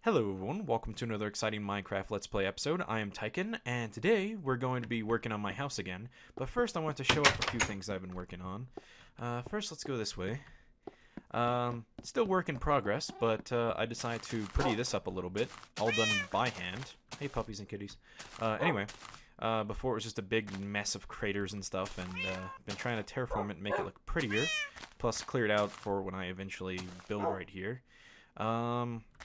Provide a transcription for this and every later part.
Hello everyone, welcome to another exciting Minecraft Let's Play episode. I am Tyken, and today we're going to be working on my house again. But first I want to show up a few things I've been working on. First let's go this way. Still work in progress, but I decided to pretty this up a little bit, all done by hand. Hey puppies and kitties. Before it was just a big mess of craters and stuff, and been trying to terraform it and make it look prettier, plus clear it out for when I eventually build right here.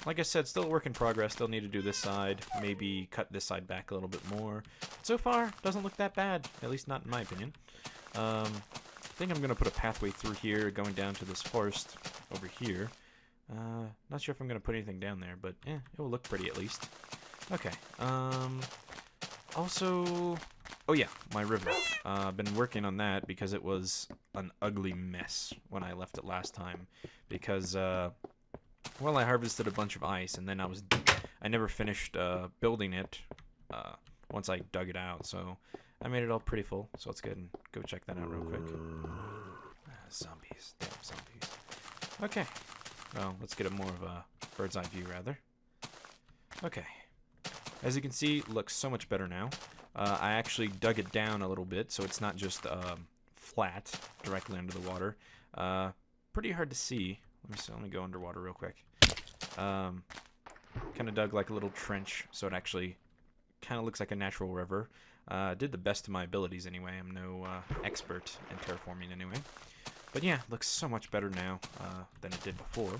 Like I said, still a work in progress. Still need to do this side, maybe cut this side back a little bit more. But so far, doesn't look that bad, at least not in my opinion. I think I'm gonna put a pathway through here, going down to this forest over here. Not sure if I'm gonna put anything down there, but it will look pretty at least. Okay. Also, oh yeah, my river. I've been working on that because it was an ugly mess when I left it last time. Because well, I harvested a bunch of ice, and then I never finished building it once I dug it out, so I made it all pretty full. So let's go ahead and go check that out real quick. Zombies. Damn zombies. Okay. Well, let's get a more of a bird's eye view, rather. Okay. As you can see, it looks so much better now. I actually dug it down a little bit, so it's not just flat directly under the water. Pretty hard to see. Let me go underwater real quick. Kind of dug like a little trench, so it actually kind of looks like a natural river. Did the best of my abilities anyway. I'm no expert in terraforming anyway. But yeah, it looks so much better now than it did before.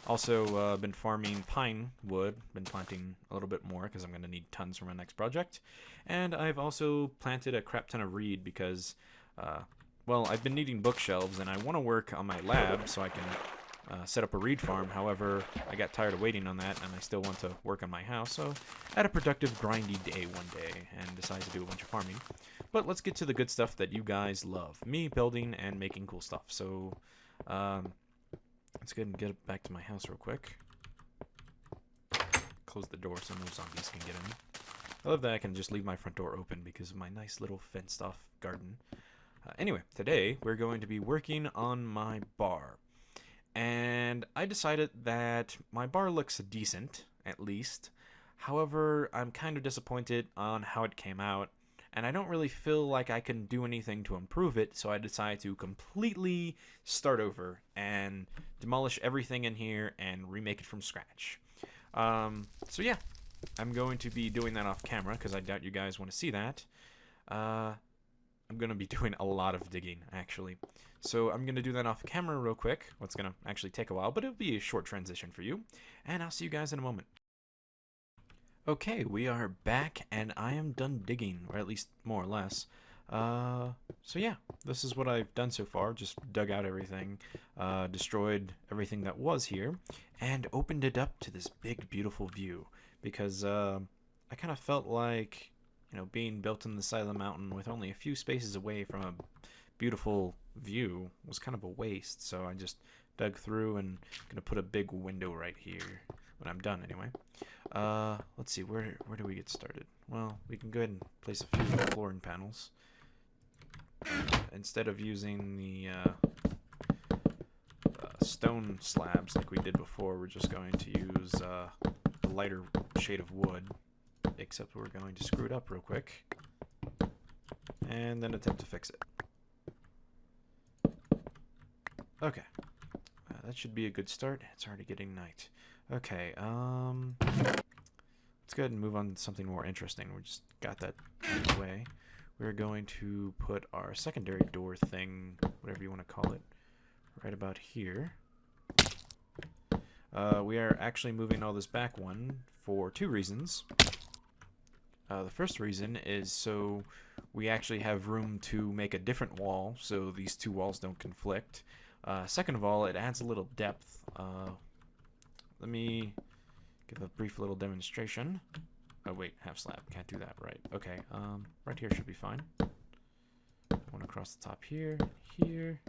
Also, been farming pine wood. Been planting a little bit more because I'm going to need tons for my next project. And I've also planted a crap ton of reed because, well, I've been needing bookshelves and I want to work on my lab so I can set up a reed farm. However, I got tired of waiting on that, and I still want to work on my house, so I had a productive, grindy day one day, and decided to do a bunch of farming. But let's get to the good stuff that you guys love. Me building and making cool stuff. So, let's go ahead and get back to my house real quick. Close the door so no zombies can get in. I love that I can just leave my front door open because of my nice little fenced-off garden. Anyway, today we're going to be working on my bar. And I decided that my bar looks decent, at least. However, I'm kind of disappointed on how it came out, and I don't really feel like I can do anything to improve it, so I decided to completely start over and demolish everything in here and remake it from scratch. So yeah, I'm going to be doing that off camera, because I doubt you guys want to see that. I'm going to be doing a lot of digging, actually. So I'm going to do that off camera real quick. What's going to actually take a while, but it'll be a short transition for you. And I'll see you guys in a moment. Okay, we are back, and I am done digging, or at least more or less. So yeah, this is what I've done so far. Just dug out everything, destroyed everything that was here, and opened it up to this big, beautiful view. Because I kind of felt like, you know, being built in the side of the mountain with only a few spaces away from a beautiful view was kind of a waste, so I just dug through and I'm gonna put a big window right here when I'm done anyway. Let's see, where do we get started? Well, we can go ahead and place a few flooring panels. Instead of using the stone slabs like we did before, we're just going to use a lighter shade of wood. Except we're going to screw it up real quick and then attempt to fix it. Okay, that should be a good start. It's already getting night. Okay, let's go ahead and move on to something more interesting. We just got that out of the way. We're going to put our secondary door thing, whatever you want to call it, right about here. We are actually moving all this back one for two reasons. The first reason is so we actually have room to make a different wall, so these two walls don't conflict. Second of all, it adds a little depth. Let me give a brief little demonstration. Oh wait, half slab, can't do that, right. Okay, right here should be fine. One across the top here, here,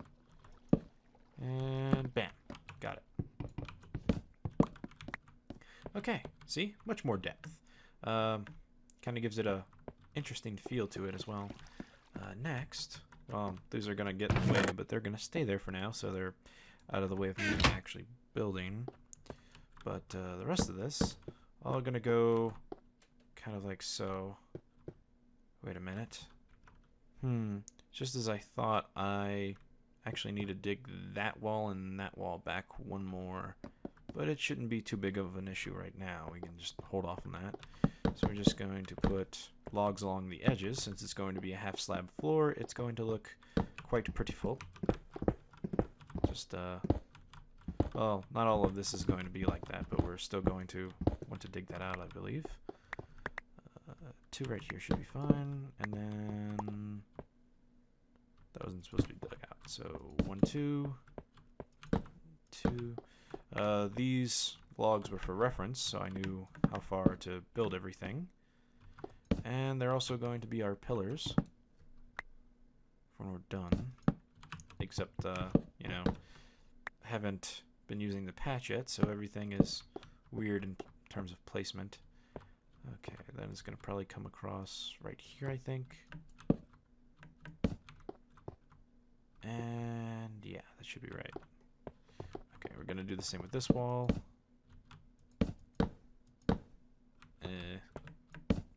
and bam, got it. Okay, see, much more depth. Kind of gives it a interesting feel to it as well. Next, well, these are going to get in the way, but they're going to stay there for now, so they're out of the way of me actually building. But the rest of this, all gonna go kind of like so. Wait a minute. Just as I thought, I actually need to dig that wall and that wall back one more. But it shouldn't be too big of an issue right now. We can just hold off on that. So we're just going to put logs along the edges. Since it's going to be a half slab floor, it's going to look quite prettyful. Just, well, not all of this is going to be like that, but we're still going to want to dig that out, I believe. 2 right here should be fine, and then that wasn't supposed to be dug out. So 1, 2, 2. These logs were for reference, so I knew how far to build everything. And they're also going to be our pillars when we're done. Except, you know, haven't been using the patch yet, so everything is weird in terms of placement. Okay, then it's going to probably come across right here, I think. And yeah, that should be right. Okay, we're going to do the same with this wall.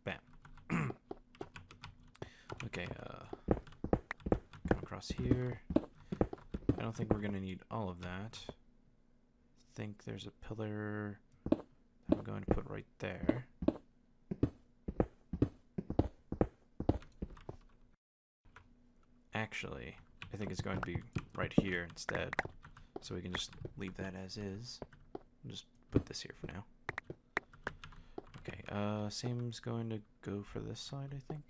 Bam. Okay, come across here. I don't think we're going to need all of that. I think there's a pillar that I'm going to put right there. Actually, I think it's going to be right here instead. So we can just leave that as is. I'll just put this here for now. Okay, same's going to go for this side, I think.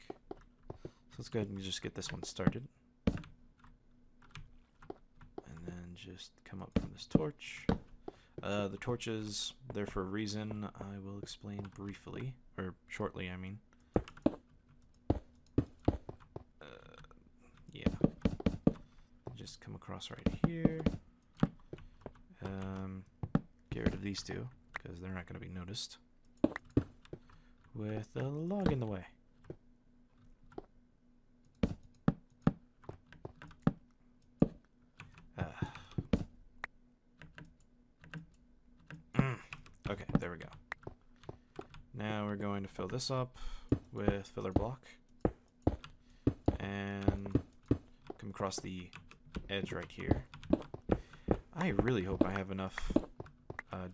So let's go ahead and just get this one started. And then just come up from this torch. The torches, they're for a reason I will explain briefly, or shortly, I mean. Yeah. Just come across right here. Get rid of these two, because they're not going to be noticed. With a log in the way. Okay, there we go. Now we're going to fill this up with filler block. And come across the edge right here. I really hope I have enough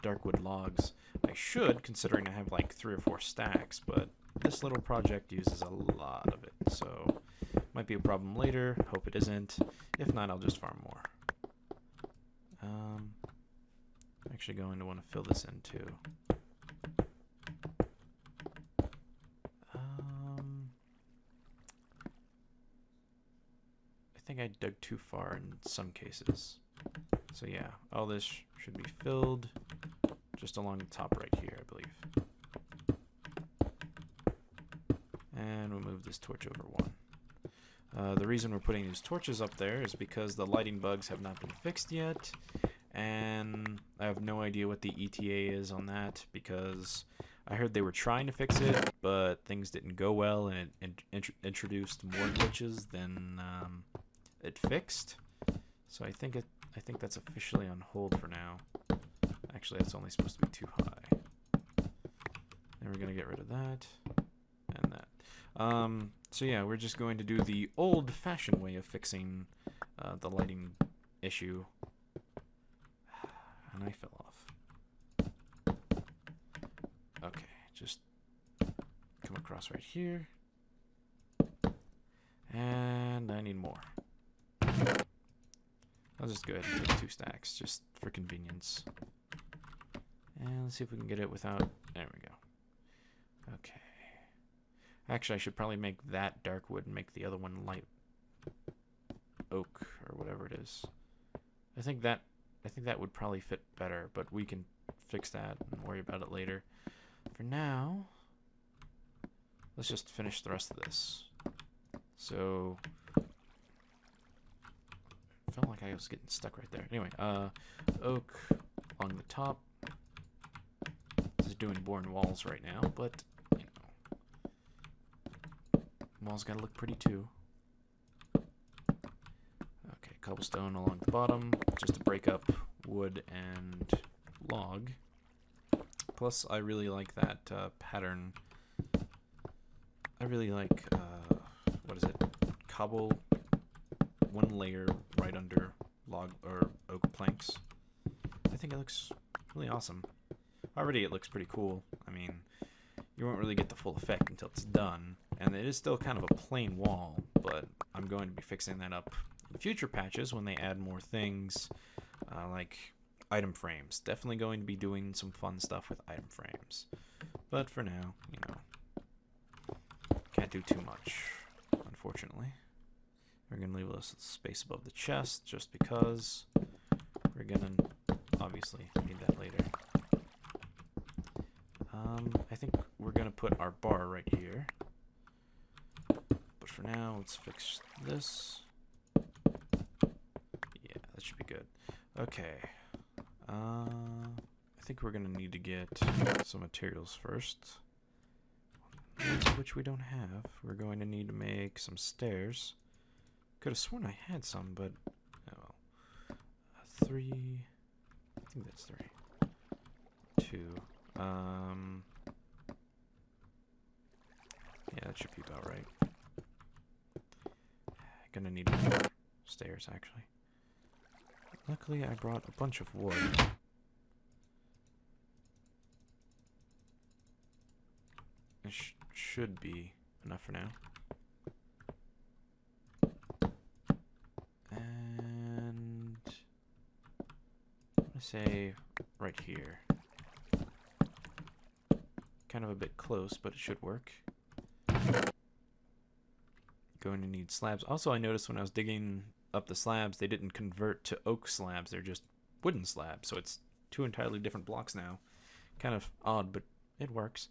darkwood logs. I should, considering I have like 3 or 4 stacks, but this little project uses a lot of it, so might be a problem later. Hope it isn't. If not, I'll just farm more. I'm actually going to want to fill this in too. I think I dug too far in some cases. So yeah, all this should be filled just along the top right here, I believe. And we'll move this torch over 1. The reason we're putting these torches up there is because the lighting bugs have not been fixed yet, and I have no idea what the ETA is on that, because I heard they were trying to fix it, but things didn't go well, and it introduced more glitches than it fixed. So I think that's officially on hold for now. Actually, that's only supposed to be too high. Then we're gonna get rid of that and that. So yeah, we're just going to do the old-fashioned way of fixing the lighting issue. And I fell off. Okay, just come across right here. And I need more. I'll just go ahead and take 2 stacks, just for convenience. And let's see if we can get it without... There we go. Okay. Actually, I should probably make that dark wood and make the other one light oak, or whatever it is. I think that would probably fit better, but we can fix that and worry about it later. For now, let's just finish the rest of this. So... felt like I was getting stuck right there. Anyway, oak along the top. This is doing boring walls right now, but, you know, walls gotta look pretty too. Okay, cobblestone along the bottom, just to break up wood and log. Plus, I really like that pattern. I really like, what is it? Cobble, one layer right under log or oak planks. I think it looks really awesome. Already it looks pretty cool. I mean, you won't really get the full effect until it's done. And it is still kind of a plain wall, but I'm going to be fixing that up in future patches when they add more things, like item frames. Definitely going to be doing some fun stuff with item frames. But for now, you know, can't do too much, unfortunately. We're going to leave a little space above the chest just because we're going to obviously need that later. I think we're going to put our bar right here. But for now, let's fix this. Yeah, that should be good. Okay. I think we're going to need to get some materials first, which we don't have. We're going to need to make some stairs. Could have sworn I had some, but oh well. 3. I think that's 3. 2. Yeah, that should be about right. Gonna need more stairs, actually. Luckily, I brought a bunch of wood. It should be enough for now. And I'm gonna say right here. Kind of a bit close, but it should work. Going to need slabs. Also, I noticed when I was digging up the slabs, they didn't convert to oak slabs. They're just wooden slabs, so it's 2 entirely different blocks now. Kind of odd, but it works.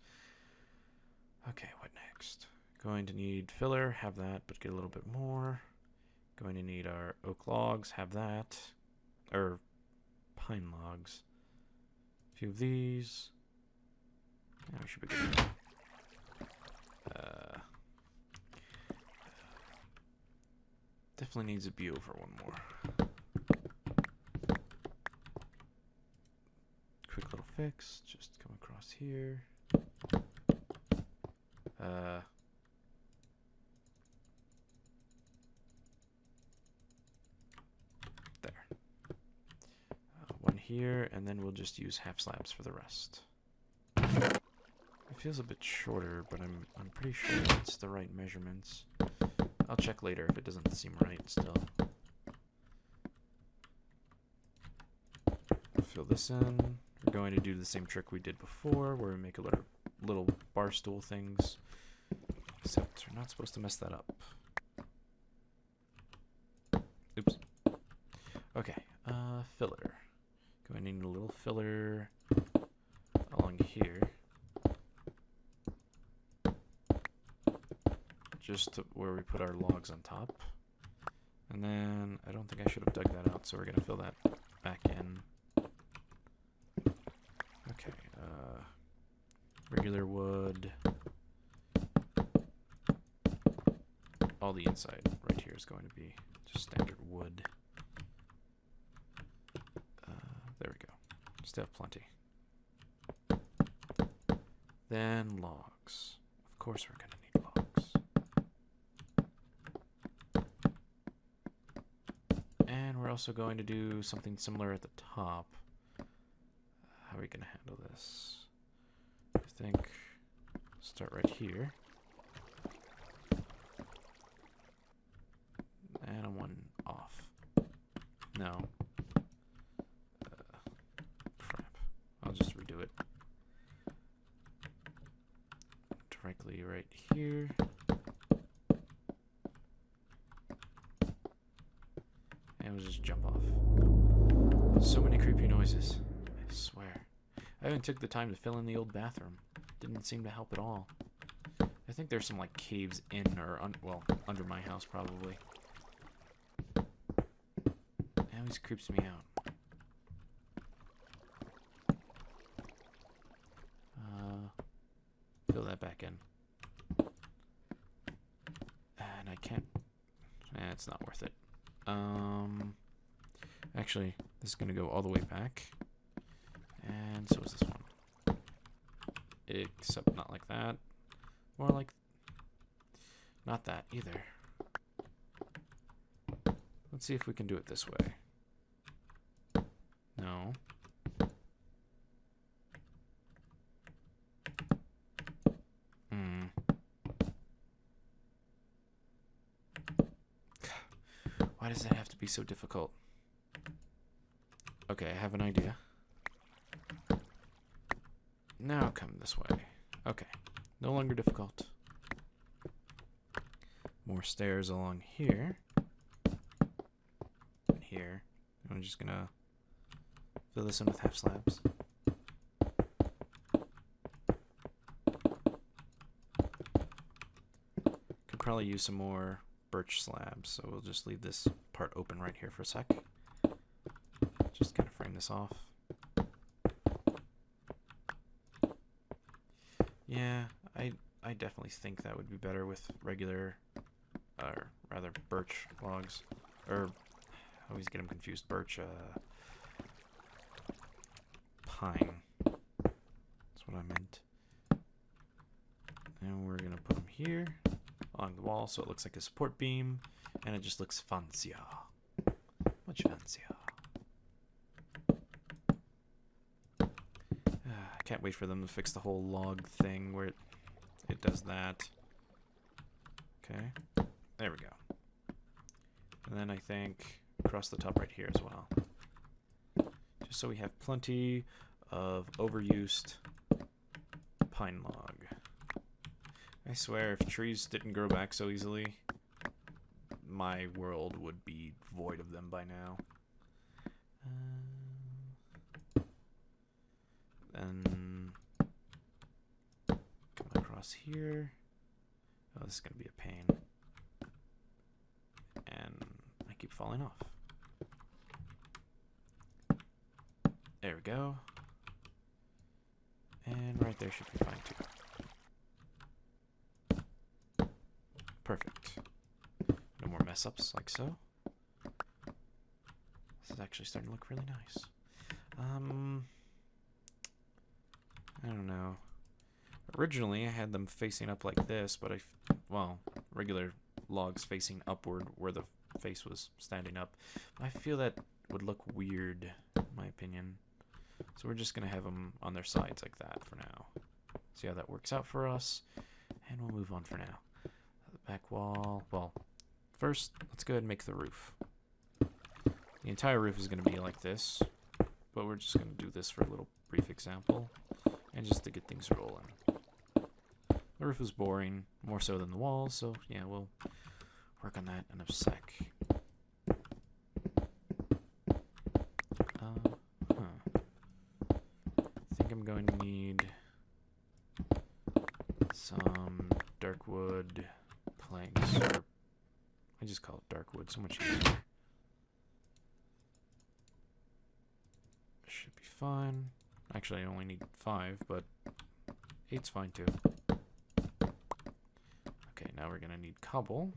Okay, what next? Going to need filler, have that, but get a little bit more. Going to need our oak logs, have that. Or pine logs. A few of these. Yeah, we should be good. Definitely needs to be over one more. Quick little fix. Just come across here. There. One here, and then we'll just use half slabs for the rest. It feels a bit shorter, but I'm pretty sure it's the right measurements. I'll check later if it doesn't seem right still. Fill this in. We're going to do the same trick we did before, where we make a little bar stool things. Except we're not supposed to mess that up. Oops. Okay, filler. Going to need a little filler along here. Just to where we put our logs on top. And then, I don't think I should have dug that out, so we're going to fill that back in. Okay, regular wood. All the inside right here is going to be just standard wood. There we go. Still have plenty. Then logs. Of course we're going to need logs. And we're also going to do something similar at the top. How are we going to handle this? I think start right here. And one off. No. Crap. I'll just redo it. Directly right here. And we'll just jump off. So many creepy noises. I swear. I even took the time to fill in the old bathroom. Didn't seem to help at all. I think there's some like caves in or well, under my house probably. It always creeps me out. Fill that back in. And I can't... it's not worth it. Actually, this is going to go all the way back. And so is this one. except not like that. More like... not that either. Let's see if we can do it this way. No. Why does that have to be so difficult? Okay, I have an idea. Now come this way. Okay, no longer difficult. More stairs along here. And here. I'm just gonna fill this in with half slabs. Could probably use some more birch slabs, so we'll just leave this part open right here for a sec. Just kind of frame this off. Yeah, I definitely think that would be better with regular, or rather birch logs, or I always get them confused. Birch, pine. That's what I meant. And we're gonna put them here along the wall so it looks like a support beam, and it just looks fancier. Much fancier. I can't wait for them to fix the whole log thing where it does that. Okay, there we go. And then I think across the top right here as well. Just so we have plenty of overused pine log. I swear, if trees didn't grow back so easily, my world would be void of them by now. Then come across here. Oh, this is going to be a pain. And I keep falling off. There we go. And right there should be fine too. Perfect. No more mess ups like so. This is actually starting to look really nice. I don't know. Originally I had them facing up like this, but well, regular logs facing upward where the face was standing up. I feel that would look weird, in my opinion. So we're just going to have them on their sides like that for now. See how that works out for us. And we'll move on for now. The back wall. Well, first, let's go ahead and make the roof. The entire roof is going to be like this. But we're just going to do this for a little brief example. And just to get things rolling. The roof is boring, more so than the walls. So, yeah, we'll work on that in a sec. I think I'm going to need some dark wood planks, or I just call it dark wood, so much easier. Should be fine. Actually, I only need 5, but 8's fine too. Okay, now we're gonna need cobble,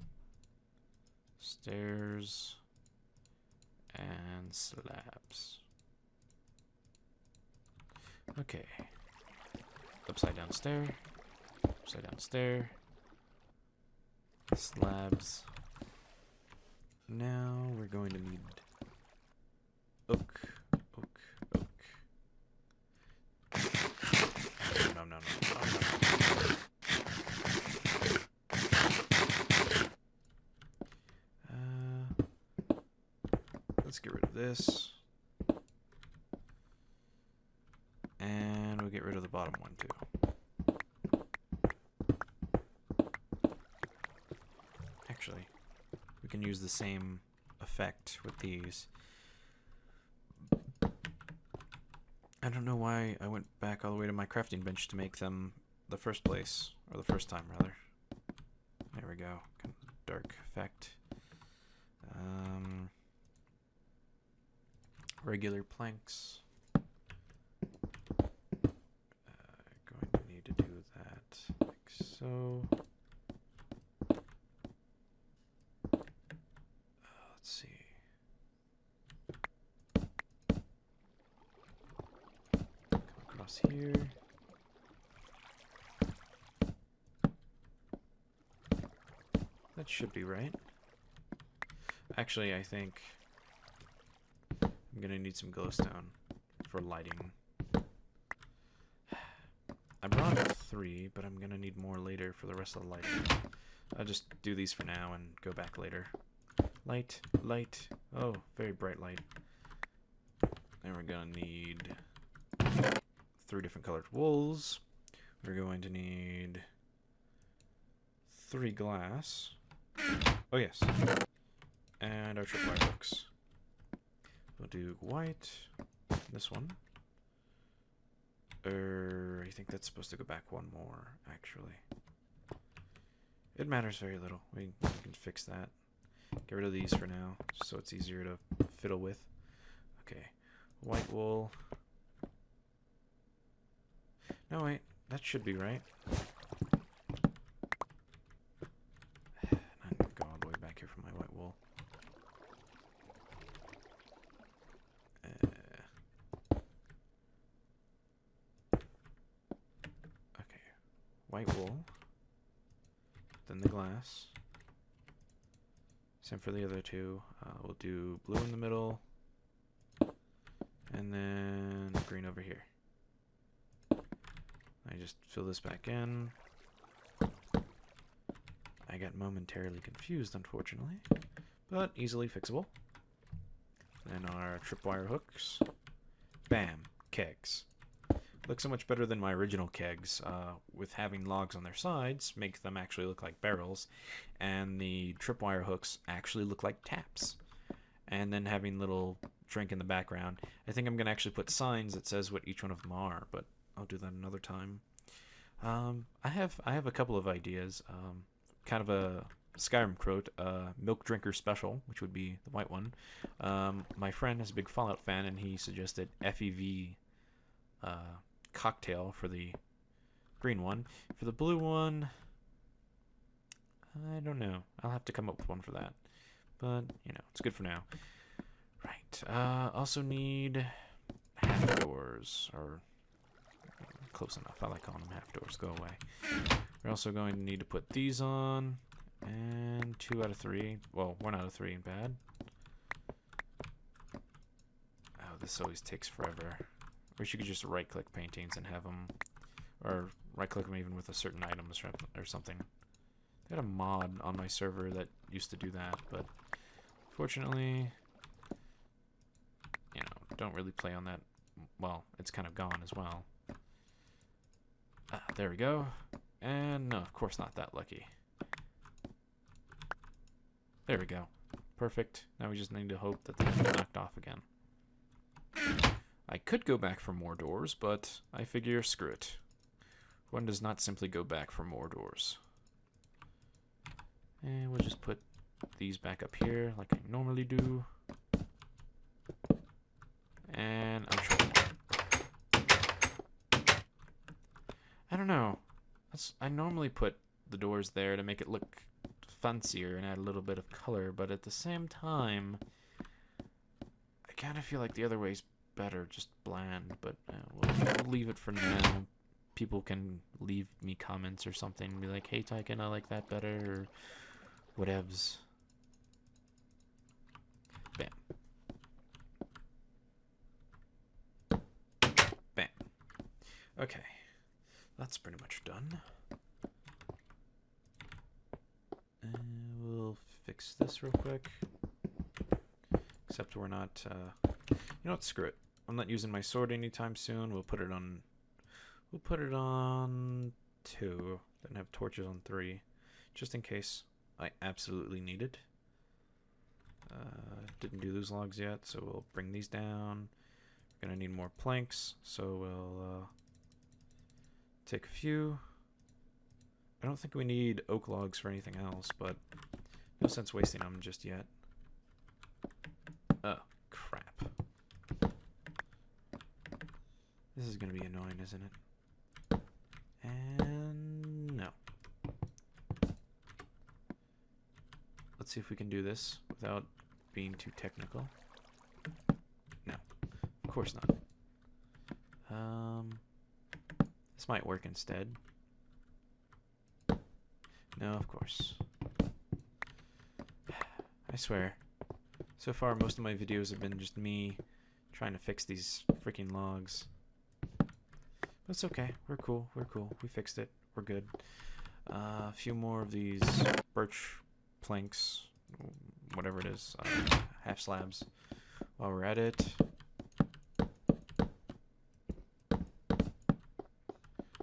stairs, and slabs. Okay. Upside down stair. Upside down stair. Slabs. Now we're going to need oak. No. Let's get rid of this. And we'll get rid of the bottom one too. Actually, we can use the same effect with these. I don't know why I went back all the way to my crafting bench to make them the first place, or the first time rather. There we go, kind of dark effect. Regular planks. Going to need to do that like so. Let's see. Come across here. That should be right. Actually, I think I'm gonna need some glowstone for lighting. I brought 3, but I'm gonna need more later for the rest of the lighting. I'll just do these for now and go back later. Light, light. Oh, very bright light. And we're gonna need 3 different colored wools. We're going to need 3 glass. Oh yes. And our tripwire hooks. We'll do white. This one. I think that's supposed to go back 1 more, actually. It matters very little. We can fix that. Get rid of these for now, so it's easier to fiddle with. Okay. White wool. No, wait. That should be right. I'm going to go all the way back here for my white wool. Okay. White wool. Then the glass. Same for the other 2. We'll do blue in the middle. And then green over here. I just fill this back in. I got momentarily confused, unfortunately, but easily fixable. Then our tripwire hooks. Bam! Kegs. Look so much better than my original kegs, with having logs on their sides, make them actually look like barrels, and the tripwire hooks actually look like taps. And then having little drink in the background. I think I'm going to actually put signs that says what each one of them are, but I'll do that another time. I have a couple of ideas. Kind of a Skyrim quote, milk drinker special, which would be the white one. My friend is a big Fallout fan, and he suggested FEV cocktail for the green one. For the blue one, I don't know. I'll have to come up with one for that. But, you know, it's good for now. Right. Also need half doors, or close enough. I like calling them half doors. Go away. We're also going to need to put these on, and 2 out of 3. Well, 1 out of 3 ain't bad. Oh, this always takes forever. Wish you could just right-click paintings and have them, or right-click them even with a certain item or something. They had a mod on my server that used to do that, but fortunately, you know, don't really play on that. Well, it's kind of gone as well. There we go. And no, of course not that lucky. There we go. Perfect. Now we just need to hope that they get knocked off again. I could go back for more doors, but I figure screw it. One does not simply go back for more doors. And we'll just put these back up here like I normally do. And I'm sure. I don't know. I normally put the doors there to make it look fancier and add a little bit of color, but at the same time, I kind of feel like the other way's better, just bland, but we'll leave it for now. People can leave me comments or something and be like, hey Tyken, I like that better, or whatevs. Bam. Bam. Okay. That's pretty much done. And we'll fix this real quick. Except we're not, you know what, screw it. I'm not using my sword anytime soon. We'll put it on 2, then have torches on 3, just in case I absolutely need it. Didn't do those logs yet, so we'll bring these down. We're gonna need more planks, so we'll take a few. I don't think we need oak logs for anything else, but no sense wasting them just yet. Oh, crap. This is gonna be annoying, isn't it? And no. Let's see if we can do this without being too technical. No, of course not. This might work instead. No, of course. I swear. So far, most of my videos have been just me trying to fix these freaking logs. But it's okay. We're cool. We're cool. We fixed it. We're good. A few more of these birch planks, whatever it is, half slabs. While we're at it,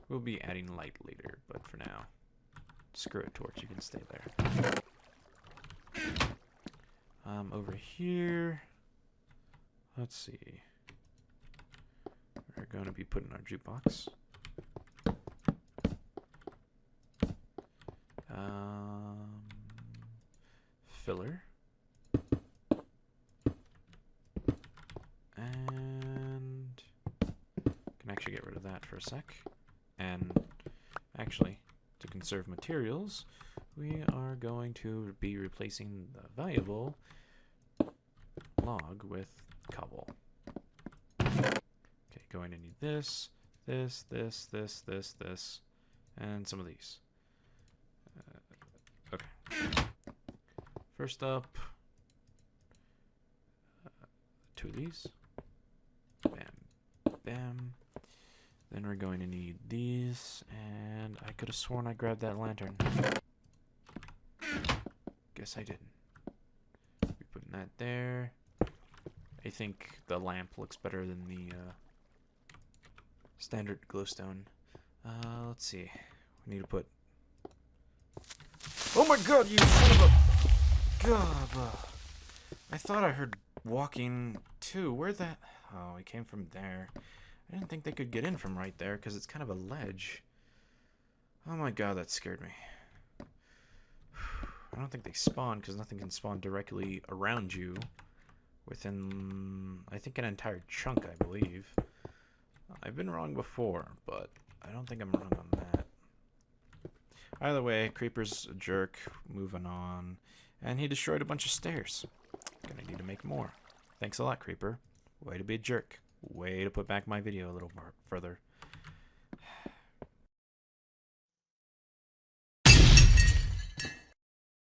we'll be adding light later, but for now, screw it, torch. You can stay there. Over here, let's see. We're going to be putting our jukebox. Filler. And can actually get rid of that for a sec. And actually, to conserve materials, we are going to be replacing the valuable log with cobble. Okay, going to need this, this, and some of these. Okay. First up, 2 of these. Bam, bam. Then we're going to need these, and I could have sworn I grabbed that lantern. Guess I didn't. We're putting that there. I think the lamp looks better than the standard glowstone. Let's see. We need to put... Oh my god, you son of a... God. I thought I heard walking too. Where that... Oh, he came from there. I didn't think they could get in from right there because it's kind of a ledge. Oh my god, that scared me. I don't think they spawn because nothing can spawn directly around you within, I think, an entire chunk, I believe. I've been wrong before, but I don't think I'm wrong on that. Either way, Creeper's a jerk. Moving on. And he destroyed a bunch of stairs. Gonna need to make more. Thanks a lot, Creeper. Way to be a jerk. Way to put back my video a little more further.